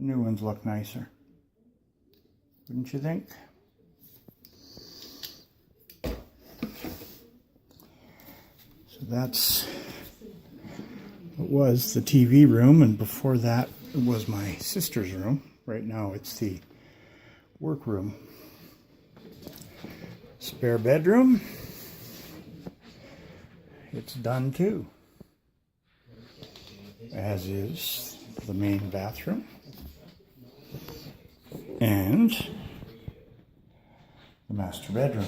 The new ones look nicer. Wouldn't you think? So that's what was the TV room, and before that it was my sister's room. Right now it's the workroom. Spare bedroom. It's done too. As is the main bathroom. And the master bedroom.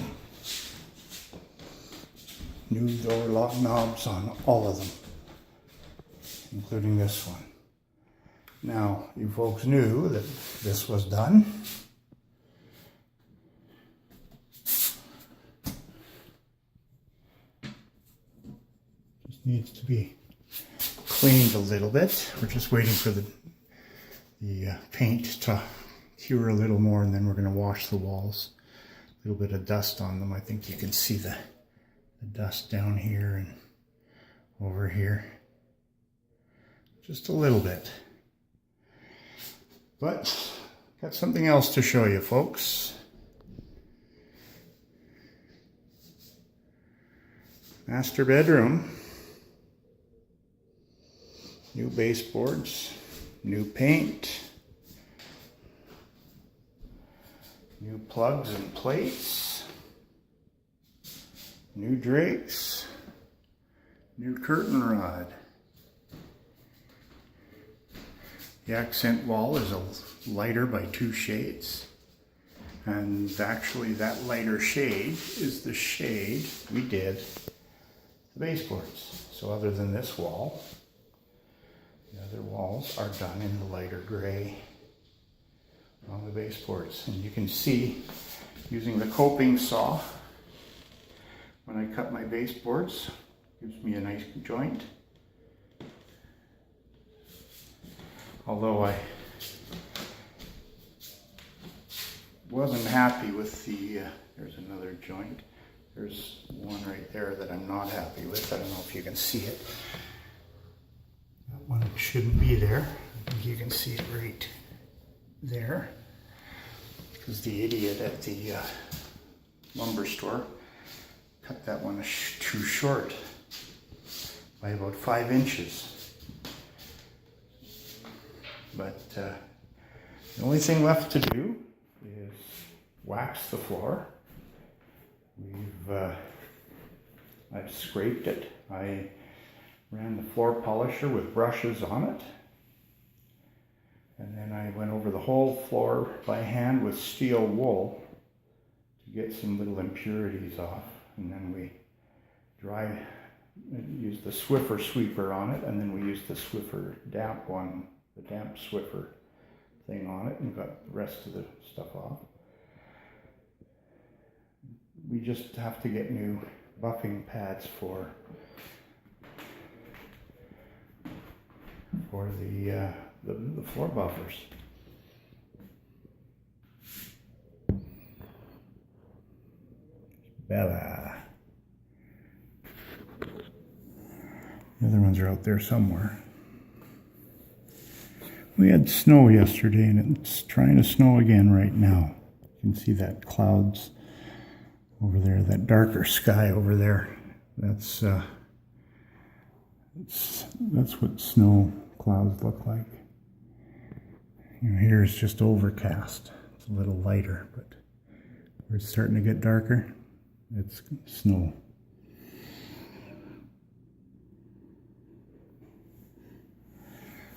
New door lock knobs on all of them, including this one. Now, you folks knew that this was done. Just needs to be cleaned a little bit. We're just waiting for the paint to cure a little more, and then we're going to wash the walls. A little bit of dust on them. I think you can see the dust down here and over here. Just a little bit. But got something else to show you, folks. Master bedroom. New baseboards, new paint, new plugs and plates, new drakes, new curtain rod. The accent wall is a lighter by 2 shades, and actually that lighter shade is the shade we did the baseboards. So other than this wall, the other walls are done in the lighter gray on the baseboards. And you can see, using the coping saw, when I cut my baseboards, gives me a nice joint. Although I wasn't happy with the, there's another joint. There's one right there that I'm not happy with. I don't know if you can see it. That one shouldn't be there. I think you can see it right there. Because the idiot at the lumber store cut that one too short by about 5 inches. But the only thing left to do is wax the floor. I've scraped it. I ran the floor polisher with brushes on it. And then I went over the whole floor by hand with steel wool to get some little impurities off. And then we used the Swiffer sweeper on it, and then we used the Swiffer damp one, the damp Swiffer thing on it, and got the rest of the stuff off. We just have to get new buffing pads for the floor buffers. Bella. The other ones are out there somewhere. We had snow yesterday, and it's trying to snow again right now. You can see that clouds over there, that darker sky over there. That's what snow clouds look like. Here it's just overcast. It's a little lighter, but where it's starting to get darker, it's snow.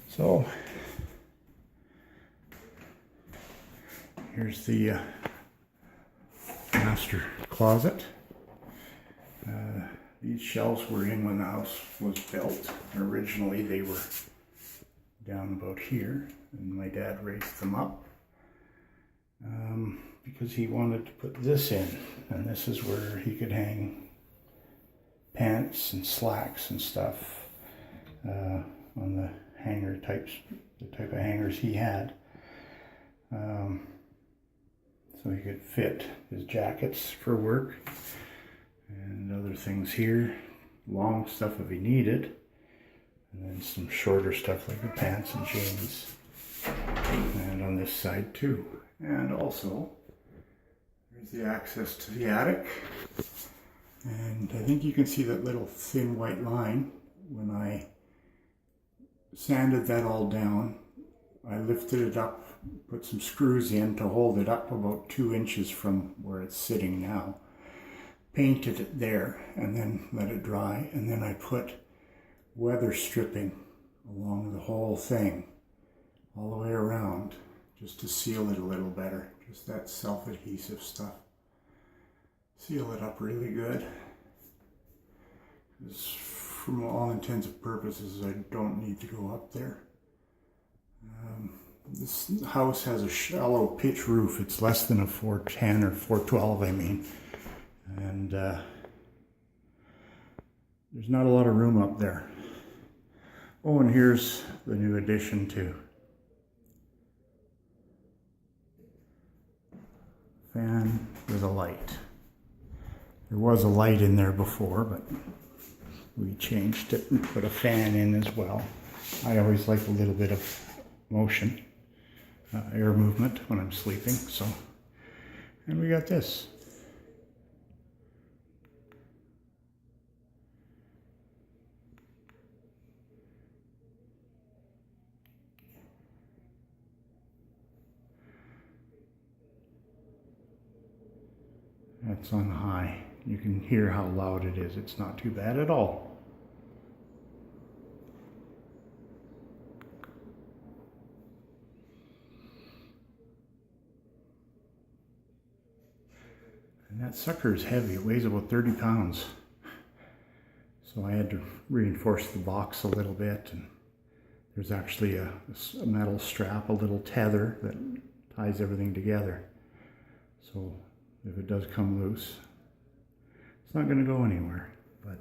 So here's the master closet. These shelves were in when the house was built. Originally they were down about here, and my dad raised them up because he wanted to put this in, and this is where he could hang pants and slacks and stuff on the hanger types, the type of hangers he had. So he could fit his jackets for work and other things here, long stuff if he needed, and then some shorter stuff like the pants and jeans. And on this side too. And also, there's the access to the attic. And I think you can see that little thin white line. When I sanded that all down, I lifted it up, put some screws in to hold it up about 2 inches from where it's sitting now. Painted it there and then let it dry. And then I put weather stripping along the whole thing, all the way around, just to seal it a little better. Just that self-adhesive stuff. Seal it up really good. Because from all intents and purposes, I don't need to go up there. This house has a shallow pitch roof. It's less than a 410 or 412, I mean. And there's not a lot of room up there. Oh, and here's the new addition too. Fan with a light. There was a light in there before, but we changed it and put a fan in as well. I always like a little bit of motion, air movement when I'm sleeping, so. And we got this. That's on high. You can hear how loud it is. It's not too bad at all. And that sucker is heavy. It weighs about 30 pounds. So I had to reinforce the box a little bit. And there's actually a metal strap, a little tether that ties everything together. So if it does come loose, it's not going to go anywhere. But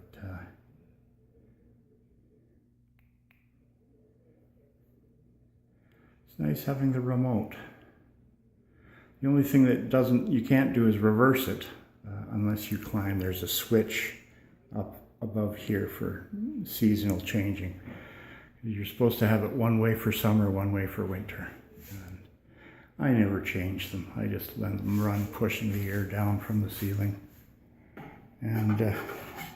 it's nice having the remote. The only thing that you can't do is reverse it unless you climb. There's a switch up above here for seasonal changing. You're supposed to have it one way for summer, one way for winter. And I never change them. I just let them run, pushing the air down from the ceiling. And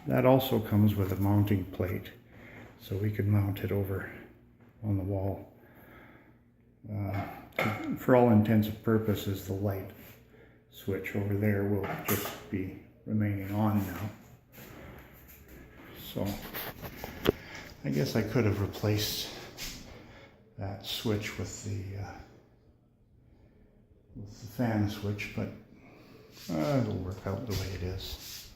that also comes with a mounting plate, so we can mount it over on the wall. For all intents and purposes, the light switch over there will just be remaining on now. So I guess I could have replaced that switch with the fan switch, but it'll work out the way it is.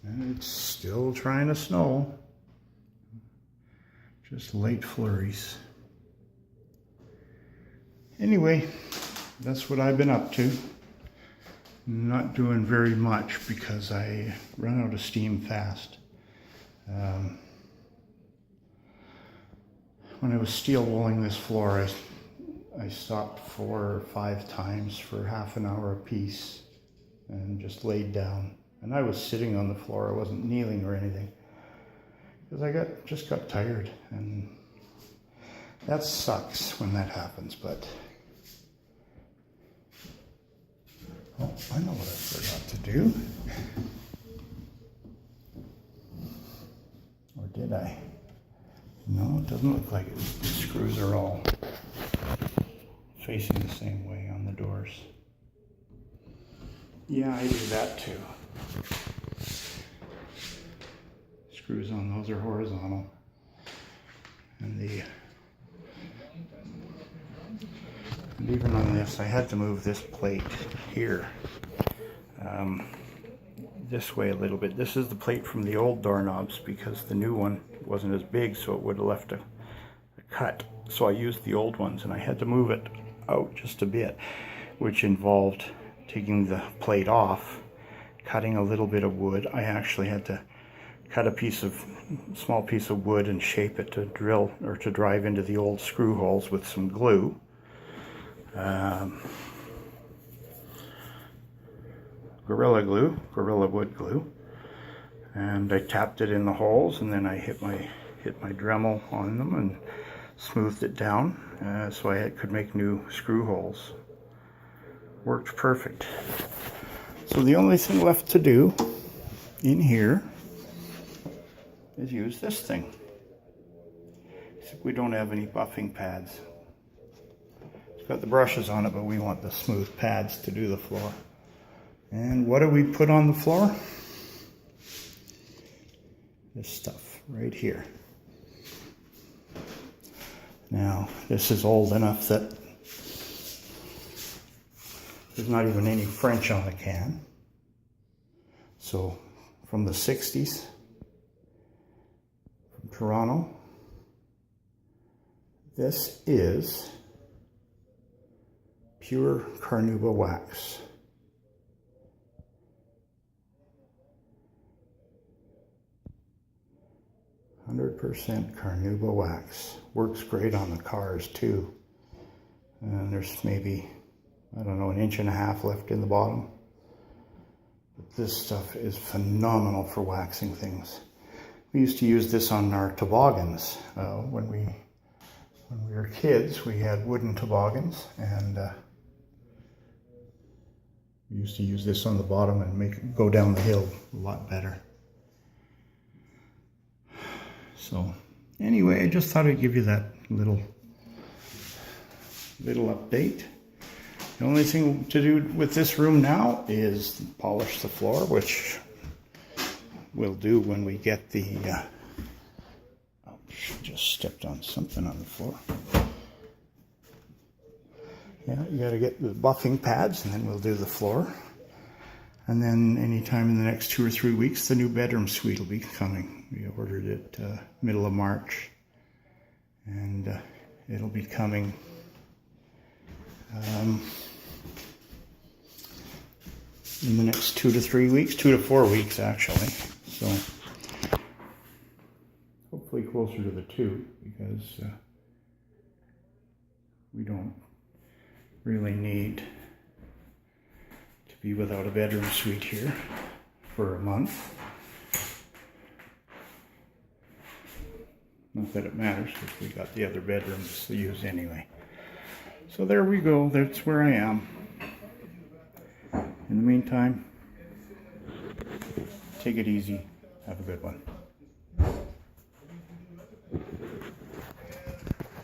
And it's still trying to snow. Just late flurries. Anyway, that's what I've been up to. Not doing very much because I run out of steam fast. When I was steel rolling this floor, I stopped 4 or 5 times for half an hour apiece and just laid down. And I was sitting on the floor. I wasn't kneeling or anything because I just got tired, and that sucks when that happens. But oh, I know what I forgot to do. Or did I? No, it doesn't look like it. The screws are all facing the same way on the doors. Yeah, I do that too. Screws on those are horizontal. And even on this, I had to move this plate here this way a little bit. This is the plate from the old doorknobs because the new one wasn't as big, so it would have left a cut. So I used the old ones, and I had to move it out just a bit, which involved taking the plate off, cutting a little bit of wood. I actually had to cut a small piece of wood and shape it to drill or to drive into the old screw holes with some glue. Gorilla wood glue, and I tapped it in the holes, and then I hit my Dremel on them, and smoothed it down so I could make new screw holes. Worked perfect. So the only thing left to do in here is use this thing. Except we don't have any buffing pads. It's got the brushes on it, but we want the smooth pads to do the floor. And what do we put on the floor? This stuff right here. Now, this is old enough that there's not even any French on the can. So, from the 60s, from Toronto, this is pure carnauba wax. %100% carnauba wax. Works great on the cars too. And there's maybe, I don't know, 1.5 inches left in the bottom. But this stuff is phenomenal for waxing things. We used to use this on our toboggans. When we were kids, we had wooden toboggans, and we used to use this on the bottom and make it go down the hill a lot better. So anyway, I just thought I'd give you that little update. The only thing to do with this room now is polish the floor, which we'll do when we get the, oh, just stepped on something on the floor. Yeah, you gotta get the buffing pads, and then we'll do the floor. And then anytime in the next 2 or 3 weeks, the new bedroom suite will be coming. We ordered it middle of March, and it'll be coming in the next 2 to 3 weeks, 2 to 4 weeks actually. So hopefully closer to the 2, because we don't really need to be without a bedroom suite here for a month. Not that it matters, because we got the other bedrooms to use anyway. So there we go, that's where I am. In the meantime, take it easy, have a good one.